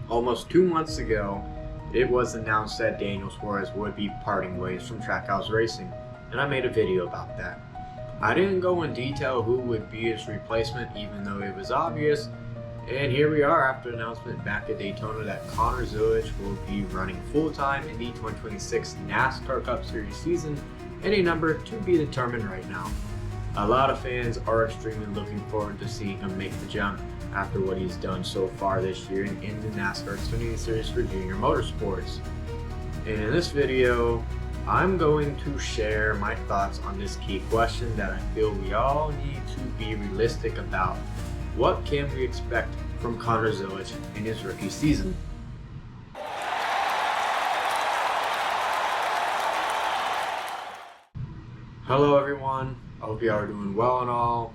Almost 2 months ago, it was announced that Daniel Suarez would be parting ways from Trackhouse Racing, and I made a video about that. I didn't go in detail who would be his replacement, even though it was obvious, and here we are after the announcement back at Daytona that Connor Zilisch will be running full-time in the 2026 NASCAR Cup Series season, and a number to be determined right now. A lot of fans are extremely looking forward to seeing him make the jump after what he's done so far this year in the NASCAR Xfinity Series for Junior Motorsports. And in this video, I'm going to share my thoughts on this key question that I feel we all need to be realistic about. What can we expect from Connor Zilisch in his rookie season? Hello everyone, I hope you are doing well and all.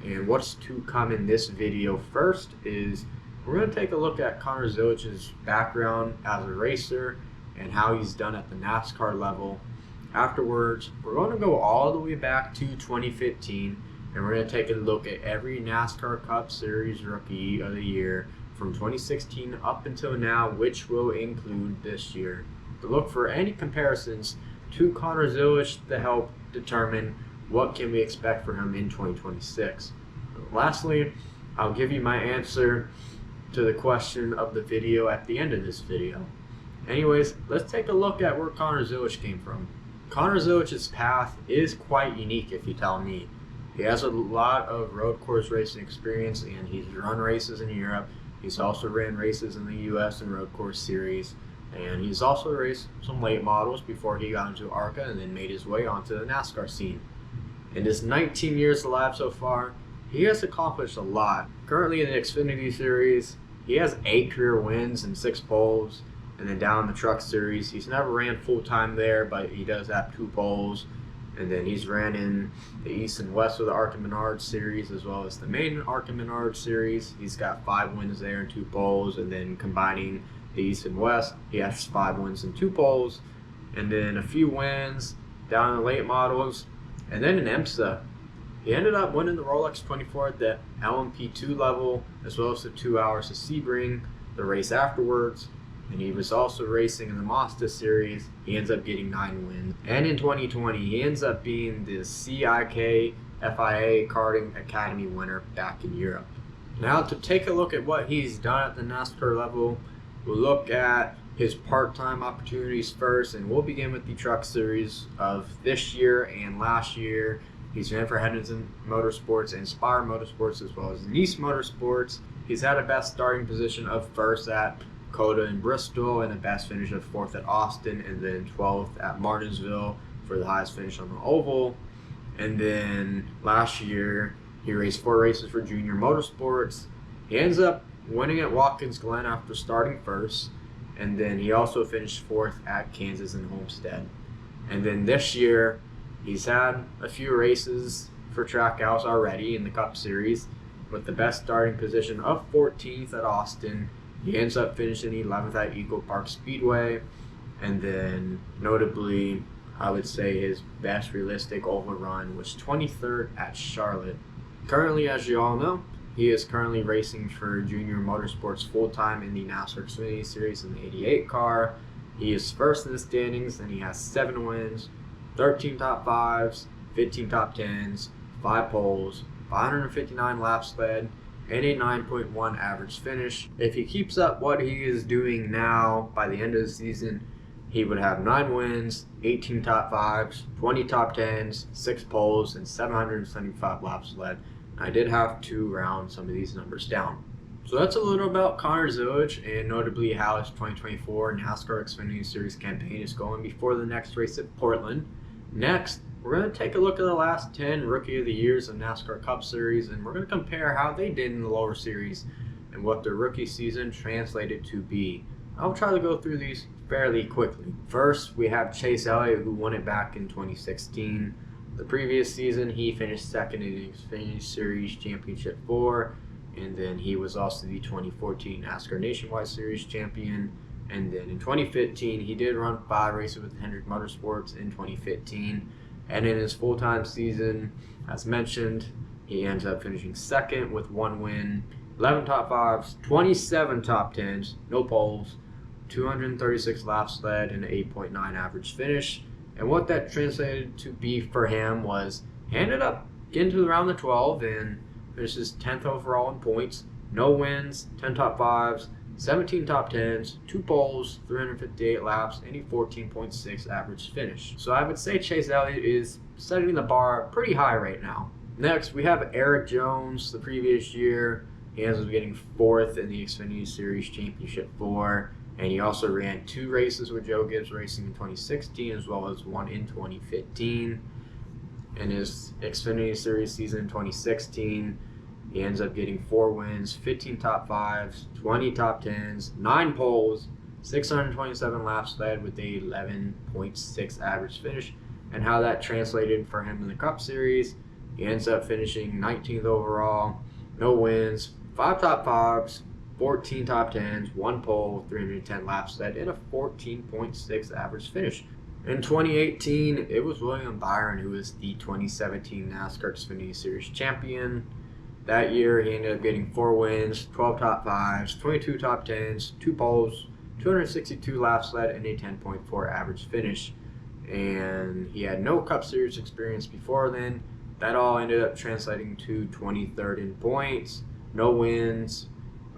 And what's to come in this video first is we're going to take a look at Connor Zilisch's background as a racer and how he's done at the NASCAR level. Afterwards, we're going to go all the way back to 2015 and we're going to take a look at every NASCAR Cup Series Rookie of the Year from 2016 up until now, which will include this year, to look for any comparisons to Connor Zilisch to help determine what can we expect for him in 2026. Lastly, I'll give you my answer to the question of the video at the end of this video. Anyways, let's take a look at where Connor Zilisch came from. Connor Zilisch's path is quite unique if you tell me. He has a lot of road course racing experience and he's run races in Europe. He's also ran races in the US and road course series. And he's also raced some late models before he got into ARCA and then made his way onto the NASCAR scene. In his 19 years alive so far, he has accomplished a lot. Currently in the Xfinity Series, he has 8 career wins and 6 poles. And then down in the Truck Series, he's never ran full-time there, but he does have 2 poles. And then he's ran in the East and West of the ARCA Menard Series, as well as the main ARCA Menard Series. He's got 5 wins there and 2 poles. And then combining the East and West, he has 5 wins and 2 poles. And then a few wins down in the late models. And then in IMSA, he ended up winning the Rolex 24 at the LMP2 level, as well as the 2 hours of Sebring, the race afterwards. And he was also racing in the Mazda series. He ends up getting 9 wins. And in 2020, he ends up being the CIK FIA Karting Academy winner back in Europe. Now to take a look at what he's done at the NASCAR level, we'll look at his part-time opportunities first, and we'll begin with the Truck Series of this year and last year. He's ran for Henderson Motorsports, Inspire Motorsports, as well as Nice Motorsports. He's had a best starting position of first at Coda and Bristol, and a best finish of 4th at Austin, and then 12th at Martinsville for the highest finish on the oval. And then last year, he raced 4 races for Junior Motorsports. He ends up winning at Watkins Glen after starting first. And then he also finished 4th at Kansas and Homestead. And then this year, he's had a few races for Trackhouse already in the Cup Series, with the best starting position of 14th at Austin. He ends up finishing 11th at Eagle Park Speedway. And then notably, I would say his best realistic oval run was 23rd at Charlotte. Currently, as you all know, he is currently racing for Junior Motorsports full-time in the NASCAR Xfinity Series in the 88 car. He is first in the standings and he has 7 wins, 13 top 5s, 15 top 10s, 5 poles, 559 laps led, and a 9.1 average finish. If he keeps up what he is doing now, by the end of the season, he would have 9 wins, 18 top 5s, 20 top 10s, 6 poles, and 775 laps led. I did have to round some of these numbers down. So that's a little about Connor Zilisch and notably how his 2024 NASCAR Xfinity Series campaign is going before the next race at Portland. Next, we're going to take a look at the last 10 Rookie of the Years of NASCAR Cup Series, and we're going to compare how they did in the lower series and what their rookie season translated to be. I'll try to go through these fairly quickly. First, we have Chase Elliott, who won it back in 2016. The previous season, he finished 2nd in the Xfinity Series Championship 4, and then he was also the 2014 NASCAR Nationwide Series champion. And then in 2015, he did run 5 races with Hendrick Motorsports in 2015. And in his full-time season, as mentioned, he ends up finishing 2nd with 1 win 11 top 5s, 27 top 10s, no poles, 236 laps led, and an 8.9 average finish. And what that translated to be for him was he ended up getting to around the 12 and finishes 10th overall in points, no wins, 10 top 5s, 17 top 10s, 2 poles, 358 laps, and a 14.6 average finish. So I would say Chase Elliott is setting the bar pretty high right now. Next, we have Eric Jones. The previous year, he ends up getting 4th in the Xfinity Series Championship 4, and he also ran 2 races with Joe Gibbs Racing in 2016 as well as 1 in 2015. In his Xfinity Series season in 2016, he ends up getting 4 wins, 15 top 5s, 20 top 10s, 9 poles, 627 laps led with a 11.6 average finish. And how that translated for him in the Cup Series, he ends up finishing 19th overall, no wins, 5 top 5s, 14 top 10s, 1 pole, 310 laps led, and a 14.6 average finish. In 2018, it was William Byron who was the 2017 NASCAR Xfinity Series champion. That year, he ended up getting 4 wins, 12 top 5s, 22 top 10s, 2 poles, 262 laps led, and a 10.4 average finish. And he had no Cup Series experience before then. That all ended up translating to 23rd in points, no wins,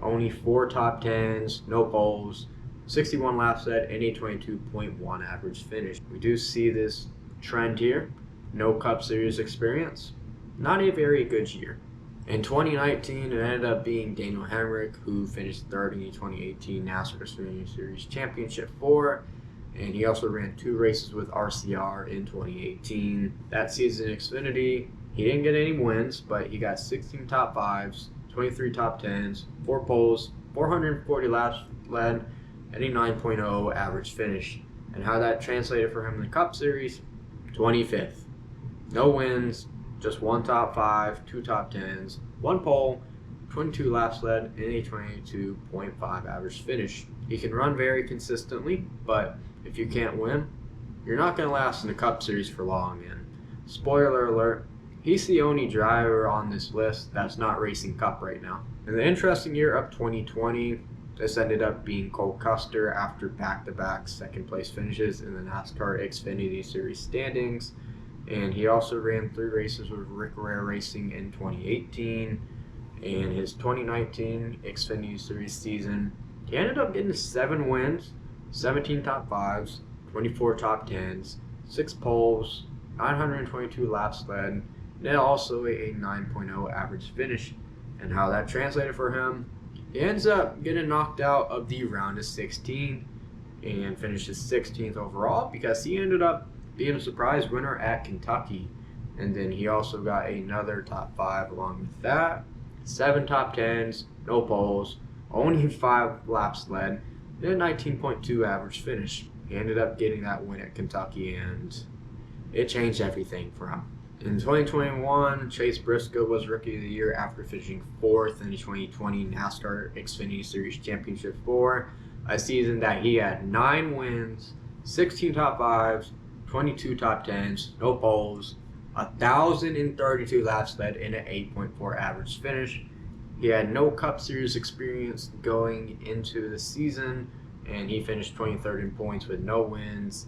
only 4 top 10s, no poles, 61 laps led, and a 22.1 average finish. We do see this trend here. No Cup Series experience. Not a very good year. In 2019, it ended up being Daniel Hemrick, who finished 3rd in the 2018 NASCAR Xfinity Series Championship 4, and he also ran 2 races with RCR in 2018. That season in Xfinity, he didn't get any wins, but he got 16 top 5s, 23 top 10s, 4 poles, 440 laps led, and a 9.0 average finish. And how that translated for him in the Cup Series, 25th. No wins, just 1 top 5, 2 top 10s, 1 pole, 22 laps led, and a 22.5 average finish. He can run very consistently, but if you can't win, you're not going to last in the Cup Series for long. And spoiler alert, he's the only driver on this list that's not racing Cup right now. In the interesting year of 2020, this ended up being Cole Custer after back-to-back second place finishes in the NASCAR Xfinity Series standings. And he also ran 3 races with Rick Rare Racing in 2018. And his 2019 Xfinity Series season, he ended up getting 7 wins, 17 top 5s, 24 top 10s, 6 poles, 922 laps led, and also a 9.0 average finish. And how that translated for him, he ends up getting knocked out of the round of 16 and finishes 16th overall because he ended up being a surprise winner at Kentucky. And then he also got another top 5 along with that. 7 top 10s, no poles, only 5 laps led, and a 19.2 average finish. He ended up getting that win at Kentucky, and it changed everything for him. In 2021, Chase Briscoe was Rookie of the Year after finishing 4th in the 2020 NASCAR Xfinity Series Championship 4, a season that he had 9 wins, 16 top 5s, 22 top 10s, no poles, 1,032 laps led, and an 8.4 average finish. He had no Cup Series experience going into the season, and he finished 23rd in points with no wins,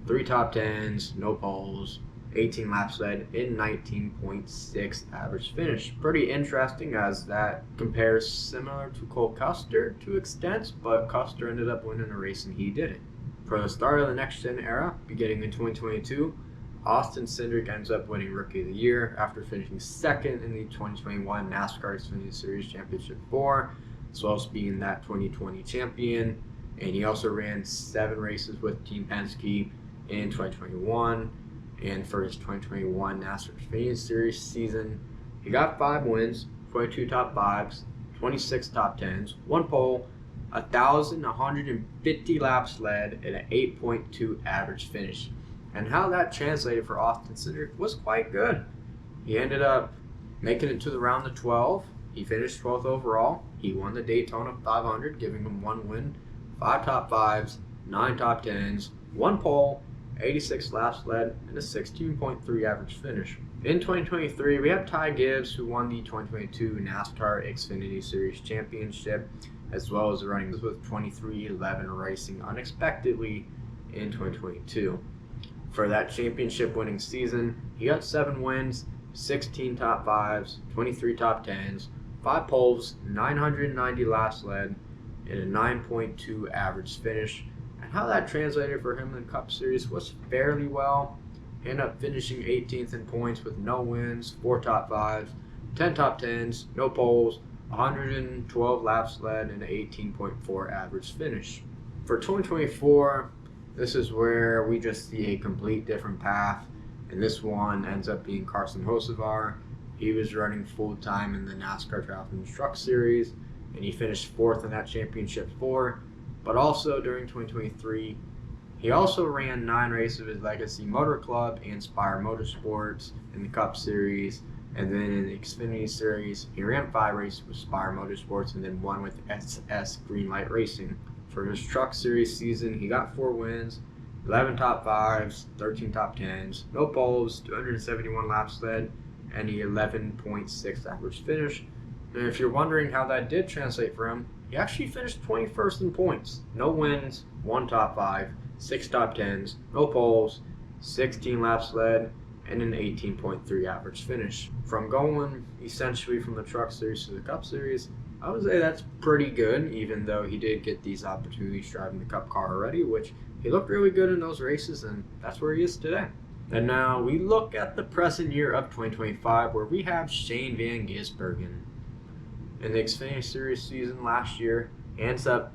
3 top 10s, no poles, 18 laps led, and 19.6 average finish. Pretty interesting as that compares similar to Cole Custer to extents, but Custer ended up winning a race and he didn't. For the start of the next-gen era, beginning in 2022, Austin Cindric ends up winning Rookie of the Year after finishing 2nd in the 2021 NASCAR Xfinity Series Championship 4, as well as being that 2020 champion. And he also ran 7 races with Team Penske in 2021. And for his 2021 NASCAR Xfinity Series season, he got 5 wins, 22 top 5s, 26 top 10s, 1 pole, 1,150 laps led, and an 8.2 average finish. And how that translated for Austin Cindric was quite good. He ended up making it to the round of 12. He finished 12th overall. He won the Daytona 500, giving him 1 win, 5 top 5s, 9 top 10s, 1 pole, 86 laps led, and a 16.3 average finish. In 2023, we have Ty Gibbs, who won the 2022 NASCAR Xfinity Series Championship, as well as running with 2311 Racing unexpectedly in 2022. For that championship winning season, he got 7 wins, 16 top 5s, 23 top 10s, 5 poles, 990 laps led, and a 9.2 average finish. And how that translated for him in the Cup Series was fairly well. He ended up finishing 18th in points with no wins, 4 top 5s, 10 top 10s, no poles, 112 laps led, and an 18.4 average finish. For 2024, this is where we just see a complete different path, and this one ends up being Carson Hocevar. He was running full-time in the NASCAR Cup Series, and he finished 4th in that championship but also during 2023, he also ran 9 races of his Legacy Motor Club and Spire Motorsports in the Cup Series, and then in the Xfinity Series, he ran 5 races with Spire Motorsports and then 1 with SS Greenlight Racing. For his Truck Series season, he got 4 wins, 11 top 5s, 13 top 10s, no poles, 271 laps led, and an 11.6 average finish. And if you're wondering how that did translate for him, he actually finished 21st in points, no wins, 1 top 5, 6 top 10s, no poles, 16 laps led, and an 18.3 average finish. From going essentially from the Truck Series to the Cup Series, I would say that's pretty good, even though he did get these opportunities driving the Cup car already, which he looked really good in those races, and that's where he is today. And now we look at the present year of 2025, where we have Shane Van Gisbergen. In the Xfinity Series season last year, he ends up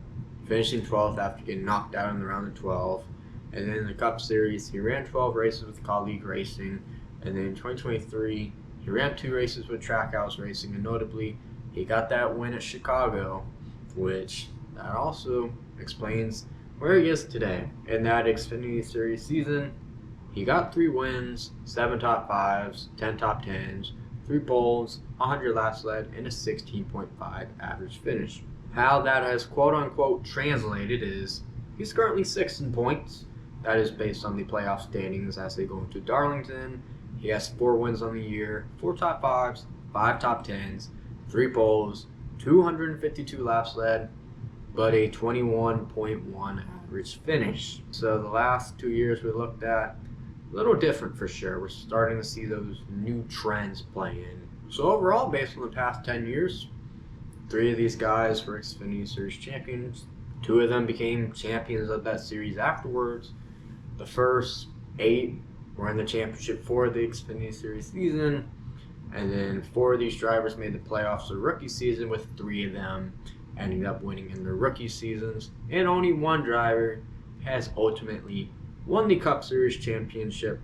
finishing 12th after getting knocked out in the round of 12. And then in the Cup Series, he ran 12 races with Colleague Racing. And then in 2023, he ran 2 races with Trackhouse Racing. And notably, he got that win at Chicago, which that also explains where he is today. In that Xfinity Series season, he got 3 wins, 7 top 5s, 10 top 10s, 3 poles, 100 laps led, and a 16.5 average finish. How that has quote-unquote translated is he's currently 6th in points. That is based on the playoff standings as they go into Darlington. He has 4 wins on the year, 4 top 5s, 5 top 10s, 3 poles, 252 laps led, but a 21.1 average finish. So the last 2 years we looked at, a little different for sure. We're starting to see those new trends play in. So overall, based on the past 10 years, 3 of these guys were Xfinity Series champions. 2 of them became champions of that series afterwards. The first 8 were in the championship for the Xfinity Series season. And then 4 of these drivers made the playoffs the rookie season, with 3 of them ending up winning in their rookie seasons. And only 1 driver has ultimately won the Cup Series championship,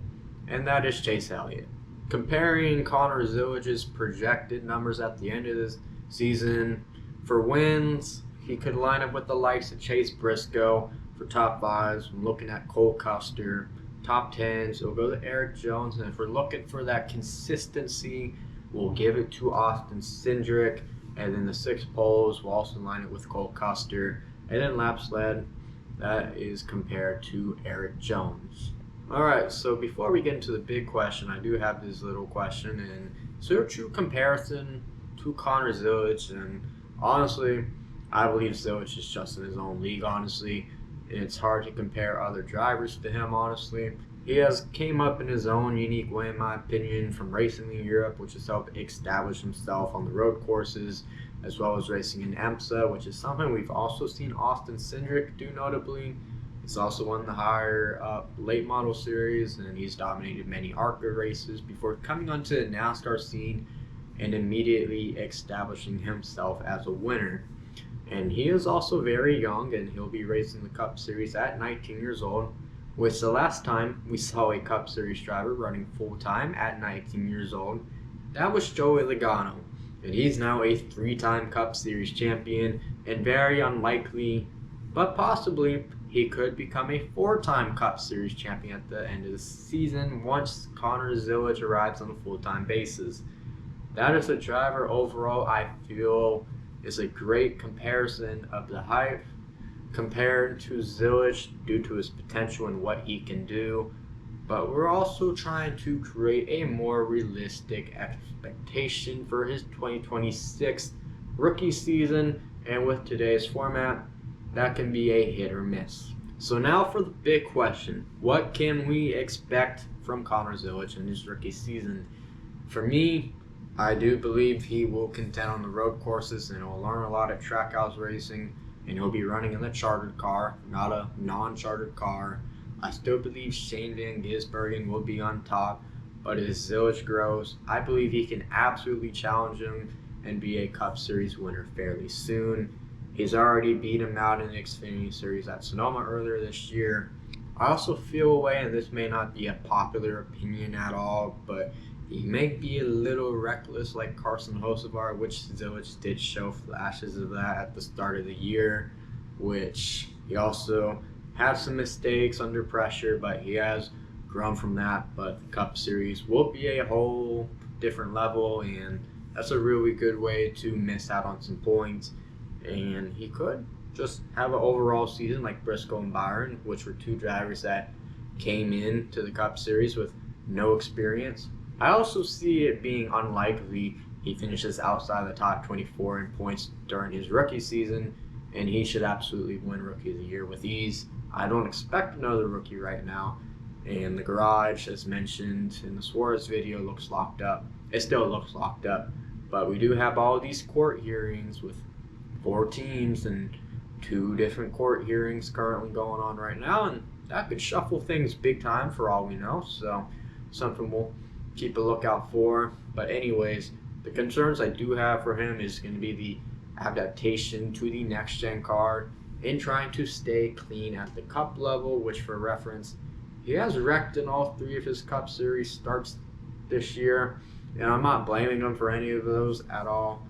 and that is Chase Elliott. Comparing Connor Zilisch's projected numbers at the end of this season, for wins, he could line up with the likes of Chase Briscoe for top 5s. I'm looking at Cole Custer, top 10s. We'll go to Eric Jones, and if we're looking for that consistency, we'll give it to Austin Cindric. And then the 6 poles, we'll also line it with Cole Custer. And then laps led, that is compared to Eric Jones. Alright, so before we get into the big question, I do have this little question. And is there a true comparison to Connor Zilisch? And honestly, I believe Zilisch is just in his own league, honestly. And it's hard to compare other drivers to him, honestly. He has came up in his own unique way, in my opinion, from racing in Europe, which has helped establish himself on the road courses, as well as racing in IMSA, which is something we've also seen Austin Cindric do notably. He's also won the higher up late model series, and he's dominated many ARCA races before coming onto the NASCAR scene and immediately establishing himself as a winner. And he is also very young, and he'll be racing the Cup Series at 19 years old, which the last time we saw a Cup Series driver running full-time at 19 years old, that was Joey Logano. And he's now a 3-time Cup Series champion, and very unlikely, but possibly, he could become a 4-time Cup Series champion at the end of the season once Connor Zilisch arrives on a full-time basis. That is a driver overall I feel is a great comparison of the hype compared to Zilisch due to his potential and what he can do, but we're also trying to create a more realistic expectation for his 2026 rookie season, and with today's format, that can be a hit or miss. So now for the big question, what can we expect from Connor Zilisch in his rookie season? For me, I do believe he will contend on the road courses and he'll learn a lot at Trackhouse Racing, and he'll be running in the chartered car, not a non-chartered car. I still believe Shane Van Gisbergen will be on top, but as Zilisch grows, I believe he can absolutely challenge him and be a Cup Series winner fairly soon. He's already beat him out in the Xfinity Series at Sonoma earlier this year. I also feel a way, and this may not be a popular opinion at all, but he may be a little reckless like Carson Hocevar, which Zilisch did show flashes of that at the start of the year, which he also had some mistakes under pressure, but he has grown from that. But the Cup Series will be a whole different level, and that's a really good way to miss out on some points. And he could just have an overall season like Briscoe and Byron, which were two drivers that came in to the Cup Series with no experience. I also see it being unlikely he finishes outside the top 24 in points during his rookie season, and he should absolutely win Rookie of the Year with ease. I don't expect another rookie right now, and the garage, as mentioned in the Suarez video, looks locked up. It still looks locked up, but we do have all these court hearings with 4 teams and 2 different court hearings currently going on right now, and that could shuffle things big time for all we know, so something we'll keep a lookout for. But anyways, the concerns I do have for him is going to be the adaptation to the next gen car and trying to stay clean at the Cup level, which for reference, he has wrecked in all 3 of his Cup Series starts this year, and I'm not blaming him for any of those at all,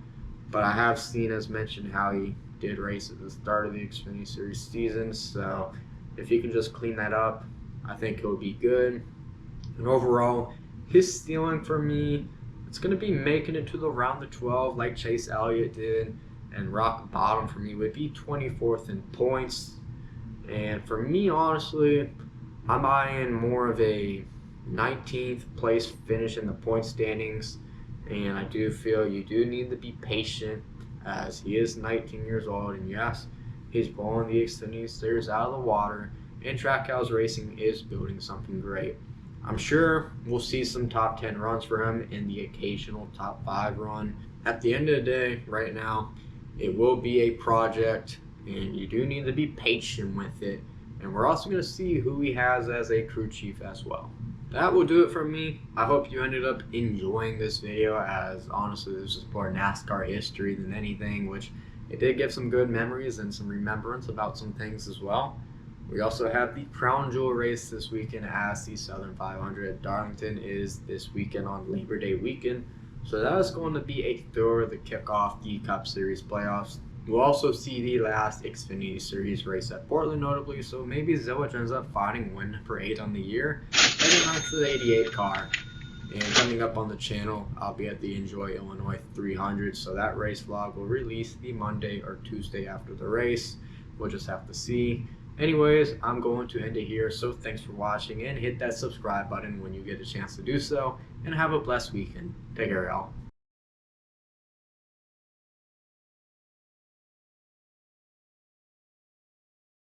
but I have seen, as mentioned, how he did race at the start of the Xfinity Series season, so if he can just clean that up, I think he'll be good. And overall, his ceiling for me, it's going to be making it to the round of 12 like Chase Elliott did, and rock bottom for me would be 24th in points. And for me, honestly, I'm eyeing more of a 19th place finish in the point standings, and I do feel you do need to be patient as he is 19 years old, and yes, he's blowing the Xfinity Series out of the water, and Trackhouse Racing is building something great. I'm sure we'll see some top 10 runs for him and the occasional top 5 run. At the end of the day, right now, it will be a project, and you do need to be patient with it. And we're also going to see who he has as a crew chief as well. That will do it for me. I hope you ended up enjoying this video, as honestly this is more NASCAR history than anything, which it did give some good memories and some remembrance about some things as well. We also have the Crown Jewel race this weekend, as the Southern 500 at Darlington is this weekend on Labor Day weekend. So that is going to be a thorough to kick off the Cup Series playoffs. We'll also see the last Xfinity Series race at Portland notably, so maybe Zilisch ends up fighting win for 8 on the year, heading on to the 88 car. And coming up on the channel, I'll be at the Enjoy Illinois 300, so that race vlog will release the Monday or Tuesday after the race. We'll just have to see. Anyways, I'm going to end it here, so thanks for watching, and hit that subscribe button when you get a chance to do so, and have a blessed weekend. Take care, y'all.